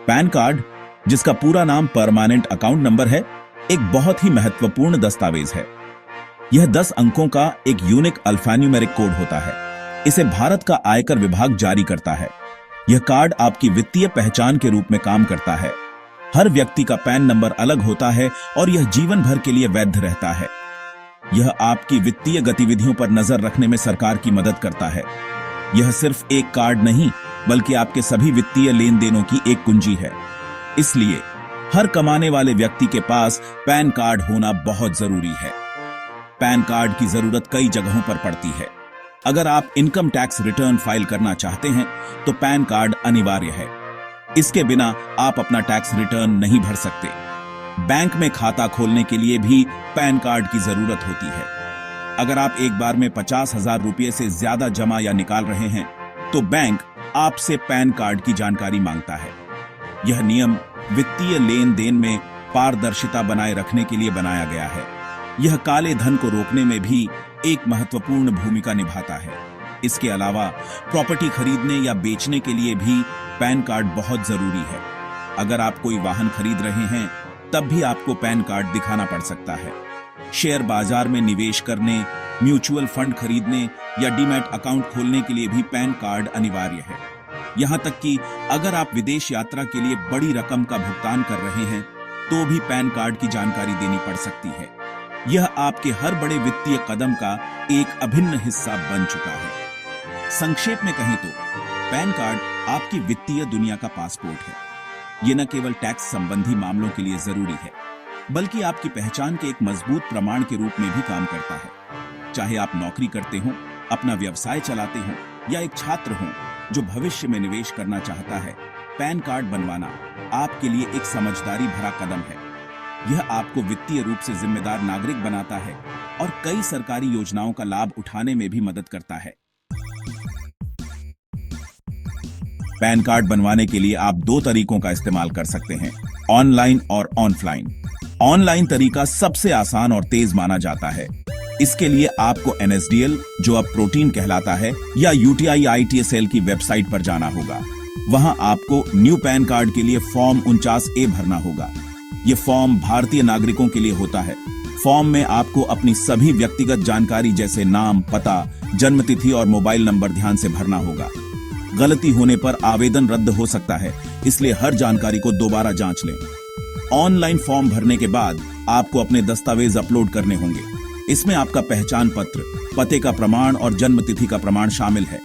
Pan card, जिसका पूरा नाम परमानेंट अकाउंट नंबर है, एक बहुत ही महत्वपूर्ण दस्तावेज है। यह 10 अंकों का एक यूनिक अल्फान्यूमेरिक कोड होता है। इसे भारत का आयकर विभाग जारी करता है। यह कार्ड आपकी वित्तीय पहचान के रूप में काम करता है। हर व्यक्ति का पैन नंबर अलग होता है और यह जीवन भर के लिए वैध रहता है। यह आपकी वित्तीय गतिविधियों पर नजर रखने में सरकार की मदद करता है। यह सिर्फ एक कार्ड नहीं, बल्कि आपके सभी वित्तीय लेन देनों की एक कुंजी है। इसलिए हर कमाने वाले व्यक्ति के पास पैन कार्ड होना बहुत जरूरी है। पैन कार्ड की जरूरत कई जगहों पर पड़ती है। अगर आप इनकम टैक्स रिटर्न फाइल करना चाहते हैं तो पैन कार्ड अनिवार्य है। इसके बिना आप अपना टैक्स रिटर्न नहीं भर सकते। बैंक में खाता खोलने के लिए भी पैन कार्ड की जरूरत होती है। अगर आप एक बार में 50,000 रुपये से ज्यादा जमा या निकाल रहे हैं तो बैंक आपसे पैन कार्ड की जानकारी मांगता है। यह नियम वित्तीय लेन देन में पारदर्शिता बनाए रखने के लिए बनाया गया है। यह काले धन को रोकने में भी एक महत्वपूर्ण भूमिका निभाता है। इसके अलावा प्रॉपर्टी खरीदने या बेचने के लिए भी पैन कार्ड बहुत जरूरी है। अगर आप कोई वाहन खरीद रहे हैं तब भी आपको पैन कार्ड दिखाना पड़ सकता है। शेयर बाजार में निवेश करने, म्यूचुअल फंड खरीदने या डीमैट अकाउंट खोलने के लिए भी पैन कार्ड अनिवार्य है। यहां तक कि अगर आप विदेश यात्रा के लिए बड़ी रकम का भुगतान कर रहे हैं तो भी पैन कार्ड की जानकारी देनी पड़ सकती है। यह आपके हर बड़े वित्तीय कदम का एक अभिन्न हिस्सा बन चुका है। संक्षेप में कहें तो पैन कार्ड आपकी वित्तीय दुनिया का पासपोर्ट है। यह न केवल टैक्स संबंधी मामलों के लिए जरूरी है, बल्कि आपकी पहचान के एक मजबूत प्रमाण के रूप में भी काम करता है। चाहे आप नौकरी करते हो, अपना व्यवसाय चलाते हो या एक छात्र हो जो भविष्य में निवेश करना चाहता है, पैन कार्ड बनवाना आपके लिए एक समझदारी भरा कदम है। यह आपको वित्तीय रूप से जिम्मेदार नागरिक बनाता है और कई सरकारी योजनाओं का लाभ उठाने में भी मदद करता है। पैन कार्ड बनवाने के लिए आप 2 तरीकों का इस्तेमाल कर सकते हैं, ऑनलाइन और ऑफलाइन। ऑनलाइन तरीका सबसे आसान और तेज माना जाता है। इसके लिए आपको NSDL, जो अब प्रोटीन कहलाता है, या UTI ITSL की वेबसाइट पर जाना होगा। वहां आपको न्यू पैन कार्ड के लिए फॉर्म 49A भरना होगा। ये फॉर्म भारतीय नागरिकों के लिए होता है। फॉर्म में आपको अपनी सभी व्यक्तिगत जानकारी जैसे नाम, पता, जन्मतिथि और मोबाइल नंबर ध्यान से भरना होगा। गलती होने पर आवेदन रद्द हो सकता है, इसलिए हर जानकारी को दोबारा जांच लें। ऑनलाइन फॉर्म भरने के बाद आपको अपने दस्तावेज अपलोड करने होंगे। इसमें आपका पहचान पत्र, पते का प्रमाण और जन्मतिथि का प्रमाण शामिल है।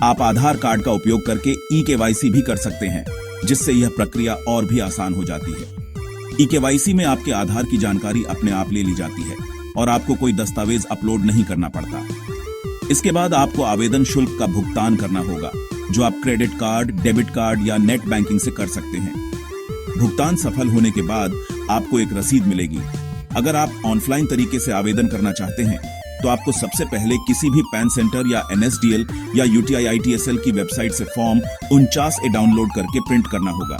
आप आधार कार्ड का उपयोग करके eKYC भी कर सकते हैं, जिससे यह प्रक्रिया और भी आसान हो जाती है। eKYC में आपके आधार की जानकारी अपने आप ले ली जाती है और आपको कोई दस्तावेज अपलोड नहीं करना पड़ता। इसके बाद आपको आवेदन शुल्क का भुगतान करना होगा, जो आप क्रेडिट कार्ड, डेबिट कार्ड या नेट बैंकिंग से कर सकते हैं। भुगतान सफल होने के बाद आपको एक रसीद मिलेगी। अगर आप ऑनलाइन तरीके से आवेदन करना चाहते हैं तो आपको सबसे पहले किसी भी पैन सेंटर या NSDL या UTI ITSL की वेबसाइट से फॉर्म 49A डाउनलोड करके प्रिंट करना होगा।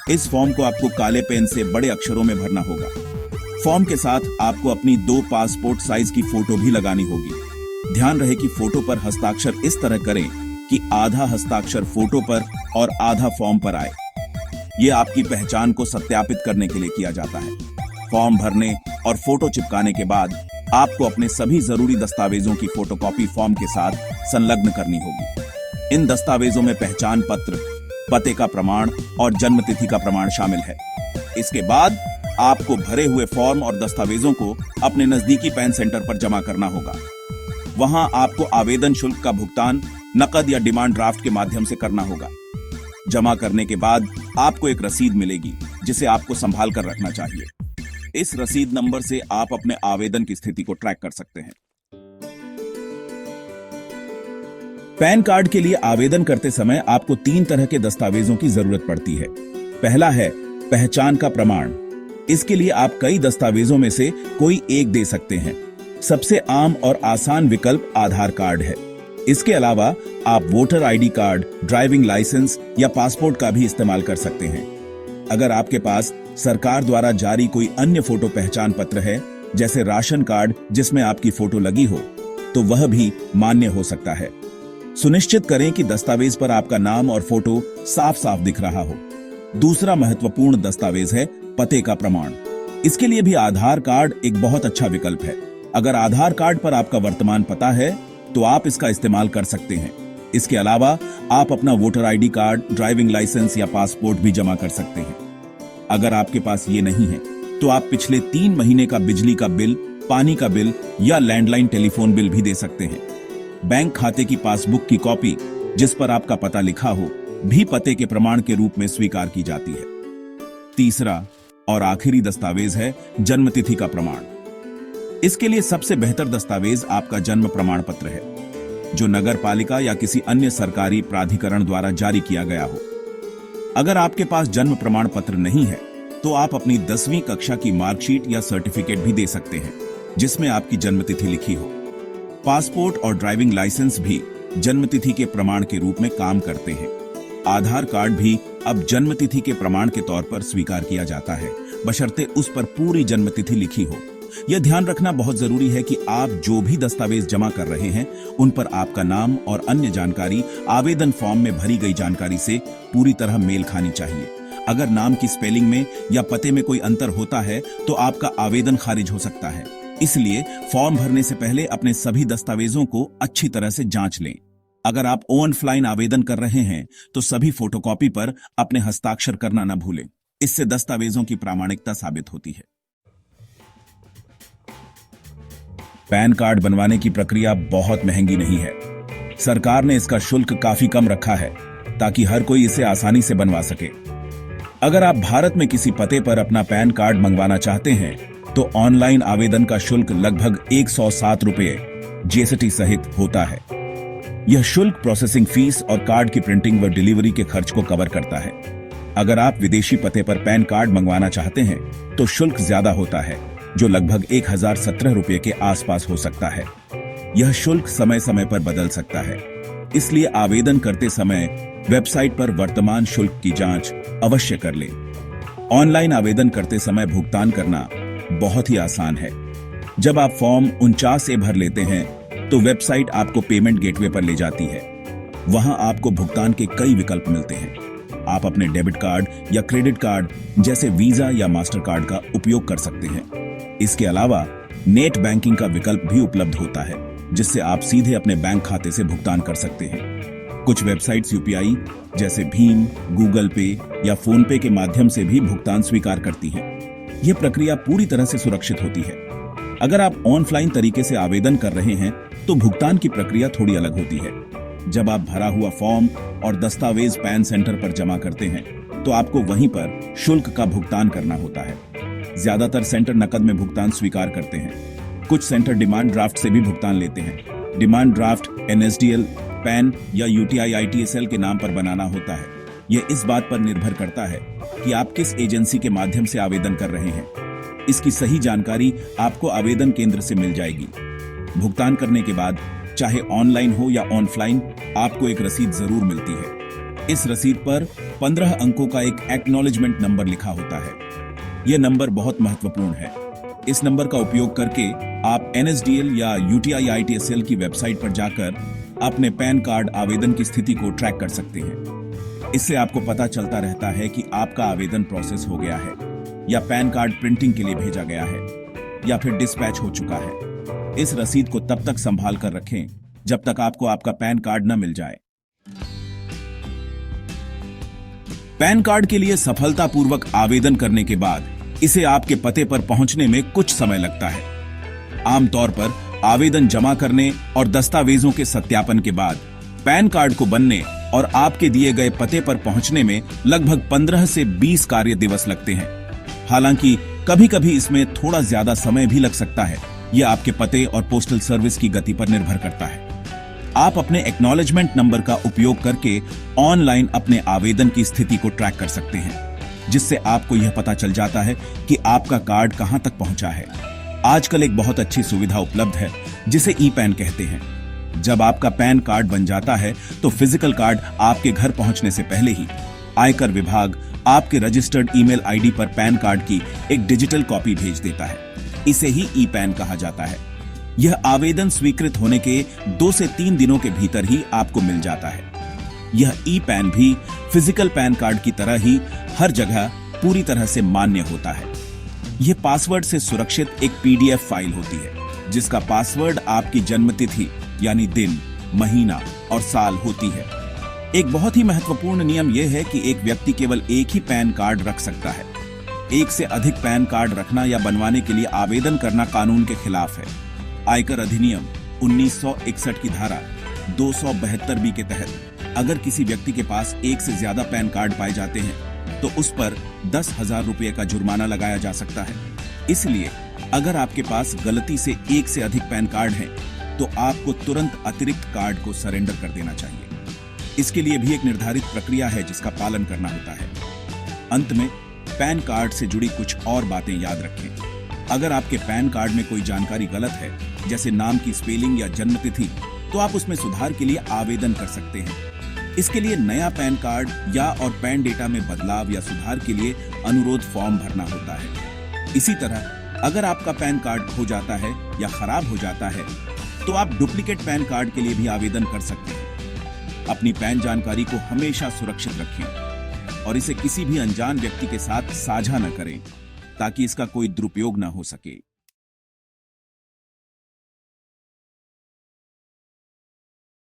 इस फॉर्म को आपको काले पेन से बड़े अक्षरों में भरना होगा। फॉर्म के साथ आपको अपनी 2 पासपोर्ट साइज की फोटो भी लगानी होगी। ध्यान रहे कि फोटो पर हस्ताक्षर इस तरह करें कि आधा हस्ताक्षर फोटो पर और आधा फॉर्म पर आए। यह आपकी पहचान को सत्यापित करने के लिए किया जाता है। फॉर्म भरने और फोटो चिपकाने के बाद आपको अपने सभी जरूरी दस्तावेजों की फोटोकॉपी फॉर्म के साथ संलग्न करनी होगी। इन दस्तावेजों में पहचान पत्र, पते का प्रमाण और जन्मतिथि का प्रमाण शामिल है। इसके बाद आपको भरे हुए फॉर्म और दस्तावेजों को अपने नजदीकी पैन सेंटर पर जमा करना होगा। वहां आपको आवेदन शुल्क का भुगतान नकद या डिमांड ड्राफ्ट के माध्यम से करना होगा। जमा करने के बाद आपको एक रसीद मिलेगी, जिसे आपको संभाल कर रखना चाहिए। इस रसीद नंबर से आप अपने आवेदन की स्थिति को ट्रैक कर सकते हैं। पैन कार्ड के लिए आवेदन करते समय आपको 3 तरह के दस्तावेजों की जरूरत पड़ती है। पहला है पहचान का प्रमाण। इसके लिए आप कई दस्तावेजों में से कोई एक दे सकते हैं। सबसे आम और आसान विकल्प आधार कार्ड है। इसके अलावा आप voter ID card, driving licence या पासपोर्ट का भी इस्तेमाल कर सकते हैं। अगर आपके पास सरकार द्वारा जारी कोई अन्य फोटो पहचान पत्र है, जैसे राशन कार्ड जिसमें आपकी फोटो लगी हो, तो वह भी मान्य हो सकता है। सुनिश्चित करें कि दस्तावेज पर आपका नाम और फोटो साफ साफ दिख रहा हो। दूसरा महत्वपूर्ण दस्तावेज है पते का प्रमाण। इसके लिए भी आधार कार्ड एक बहुत अच्छा विकल्प है। अगर आधार कार्ड पर आपका वर्तमान पता है तो आप इसका इस्तेमाल कर सकते हैं। इसके अलावा आप अपना voter ID card, driving licence या पासपोर्ट भी जमा कर सकते हैं। अगर आपके पास ये नहीं है तो आप पिछले 3 महीने का बिजली का बिल, पानी का बिल या लैंडलाइन टेलीफोन बिल भी दे सकते हैं। बैंक खाते की पासबुक की कॉपी जिस पर आपका पता लिखा हो भी पते के प्रमाण के रूप में स्वीकार की जाती है। तीसरा और आखिरी दस्तावेज है जन्मतिथि का प्रमाण। इसके लिए सबसे बेहतर दस्तावेज आपका जन्म प्रमाण पत्र है, जो नगर पालिका या किसी अन्य सरकारी प्राधिकरण द्वारा जारी किया गया हो। अगर आपके पास जन्म प्रमाण पत्र नहीं है तो आप अपनी 10वीं कक्षा की मार्कशीट या सर्टिफिकेट भी दे सकते हैं जिसमें आपकी जन्मतिथि लिखी हो। पासपोर्ट और ड्राइविंग लाइसेंस भी जन्मतिथि के प्रमाण के रूप में काम करते हैं। आधार कार्ड भी अब जन्मतिथि के प्रमाण के तौर पर स्वीकार किया जाता है, बशर्ते उस पर पूरी जन्मतिथि लिखी हो। यह ध्यान रखना बहुत जरूरी है कि आप जो भी दस्तावेज जमा कर रहे हैं उन पर आपका नाम और अन्य जानकारी आवेदन फॉर्म में भरी गई जानकारी से पूरी तरह मेल खानी चाहिए। अगर नाम की स्पेलिंग में या पते में कोई अंतर होता है तो आपका आवेदन खारिज हो सकता है। इसलिए फॉर्म भरने से पहले अपने सभी दस्तावेजों को अच्छी तरह से जांच लें। अगर आप ऑनलाइन आवेदन कर रहे हैं तो सभी फोटोकॉपी पर अपने हस्ताक्षर करना न भूलें। इससे दस्तावेजों की प्रामाणिकता साबित होती है। पैन कार्ड बनवाने की प्रक्रिया बहुत महंगी नहीं है। सरकार ने इसका शुल्क काफी कम रखा है ताकि हर कोई इसे आसानी से बनवा सके। अगर आप भारत में किसी पते पर अपना पैन कार्ड मंगवाना चाहते हैं तो ऑनलाइन आवेदन का शुल्क लगभग 107 रुपये जीएसटी सहित होता है। यह शुल्क प्रोसेसिंग फीस और कार्ड की प्रिंटिंग व डिलीवरी के खर्च को कवर करता है। अगर आप विदेशी पते पर पैन कार्ड मंगवाना चाहते हैं तो शुल्क ज्यादा होता है, जो लगभग 1017 रुपये के आसपास हो सकता है। यह शुल्क समय समय पर बदल सकता है, इसलिए आवेदन करते समय वेबसाइट पर वर्तमान शुल्क की जांच अवश्य कर लें। ऑनलाइन आवेदन करते समय भुगतान करना बहुत ही आसान है। जब आप फॉर्म 49 भर लेते हैं तो वेबसाइट आपको पेमेंट गेटवे पर ले जाती है। वहां आपको भुगतान के कई विकल्प मिलते हैं। आप अपने डेबिट कार्ड या क्रेडिट कार्ड जैसे वीजा या मास्टर कार्ड का उपयोग कर सकते हैं। इसके अलावा नेट बैंकिंग का विकल्प भी उपलब्ध होता है, जिससे आप सीधे अपने बैंक खाते से भुगतान कर सकते हैं। कुछ वेबसाइट्स यूपीआई जैसे भीम, गूगल पे या फोन पे के माध्यम से भी भुगतान स्वीकार करती हैं। यह प्रक्रिया पूरी तरह से सुरक्षित होती है। अगर आप ऑनलाइन तरीके से आवेदन कर रहे हैं तो भुगतान की प्रक्रिया थोड़ी अलग होती है। जब आप भरा हुआ फॉर्म और दस्तावेज पैन सेंटर पर जमा करते हैं तो आपको वहीं पर शुल्क का भुगतान करना होता है। ज्यादातर सेंटर नकद में भुगतान स्वीकार करते हैं। कुछ सेंटर डिमांड ड्राफ्ट से भी भुगतान लेते हैं। डिमांड ड्राफ्ट एनएसडीएल, पैन या यूटीआई आईटीएसएल के नाम पर बनाना होता है। यह इस बात पर निर्भर करता है कि आप किस एजेंसी के माध्यम से आवेदन कर रहे हैं। इसकी सही जानकारी आपको आवेदन केंद्र से मिल जाएगी। भुगतान करने के बाद चाहे ऑनलाइन हो या ऑफलाइन, आपको एक रसीद जरूर मिलती है। इस रसीद पर 15 अंकों का एक एक्नॉलेजमेंट नंबर लिखा होता है। यह नंबर बहुत महत्वपूर्ण है। इस नंबर का उपयोग करके आप एनएसडीएल या यूटीआई आईटीएसएल की वेबसाइट पर जाकर अपने पैन कार्ड आवेदन की स्थिति को ट्रैक कर सकते हैं। इससे आपको पता चलता रहता है कि आपका आवेदन प्रोसेस हो गया है या पैन कार्ड प्रिंटिंग के लिए भेजा गया है या फिर डिस्पैच हो चुका है। इस रसीद को तब तक संभाल कर रखें जब तक आपको आपका पैन कार्ड न मिल जाए। पैन कार्ड के लिए सफलतापूर्वक आवेदन करने के बाद इसे आपके पते पर पहुंचने में कुछ समय लगता है। आमतौर पर आवेदन जमा करने और दस्तावेजों के सत्यापन के बाद पैन कार्ड को बनने और आपके दिए गए पते पर पहुंचने में लगभग 15 से 20 कार्य दिवस लगते हैं। हालांकि कभी-कभी इसमें थोड़ा ज्यादा समय भी लग सकता है। यह आपके पते और पोस्टल सर्विस की गति पर निर्भर करता है। आप अपने एक्नॉलेजमेंट नंबर का उपयोग करके ऑनलाइन अपने आवेदन की स्थिति को ट्रैक कर सकते हैं, जिससे आपको यह पता चल जाता है कि आपका कार्ड कहां तक पहुंचा है। आजकल एक बहुत अच्छी सुविधा उपलब्ध है जिसे ई पैन कहते हैं। जब आपका पैन कार्ड बन जाता है तो फिजिकल कार्ड आपके घर पहुंचने से पहले ही आयकर विभाग आपके रजिस्टर्ड ईमेल आईडी पर पैन कार्ड की एक डिजिटल कॉपी भेज देता है। इसे ही ई पैन कहा जाता है। यह आवेदन स्वीकृत होने के 2 से 3 दिनों के भीतर ही आपको मिल जाता है। यह ई पैन भी फिजिकल पैन कार्ड की तरह ही हर जगह पूरी तरह से मान्य होता है। यह पासवर्ड से सुरक्षित एक पीडीएफ फाइल होती है जिसका पासवर्ड आपकी जन्मतिथि यानी दिन, महीना और साल होती है। एक बहुत ही महत्वपूर्ण नियम यह है कि एक व्यक्ति केवल एक ही पैन कार्ड रख सकता है। एक से अधिक पैन कार्ड रखना या बनवाने के लिए आवेदन करना कानून के खिलाफ है। आयकर अधिनियम 1961 की धारा 272B के तहत अगर किसी व्यक्ति के पास एक से ज्यादा पैन कार्ड पाए जाते हैं तो उस पर 10,000 रुपये का जुर्माना लगाया जा सकता है। इसलिए अगर आपके पास गलती से एक से अधिक पैन कार्ड हैं, तो आपको तुरंत अतिरिक्त कार्ड को सरेंडर कर देना चाहिए। इसके लिए भी एक निर्धारित प्रक्रिया है जिसका पालन करना होता है। अंत में पैन कार्ड से जुड़ी कुछ और बातें याद रखें। अगर आपके पैन कार्ड में कोई जानकारी गलत है, जैसे नाम की स्पेलिंग या जन्मतिथि, तो आप उसमें सुधार के लिए आवेदन कर सकते हैं। इसके लिए नया पैन कार्ड या और पैन डेटा में बदलाव या सुधार के लिए अनुरोध फॉर्म भरना होता है। इसी तरह अगर आपका पैन कार्ड खो जाता है या खराब हो जाता है तो आप डुप्लीकेट पैन कार्ड के लिए भी आवेदन कर सकते हैं। अपनी पैन जानकारी को हमेशा सुरक्षित रखें और इसे किसी भी अनजान व्यक्ति के साथ साझा न करें ताकि इसका कोई दुरुपयोग न हो सके।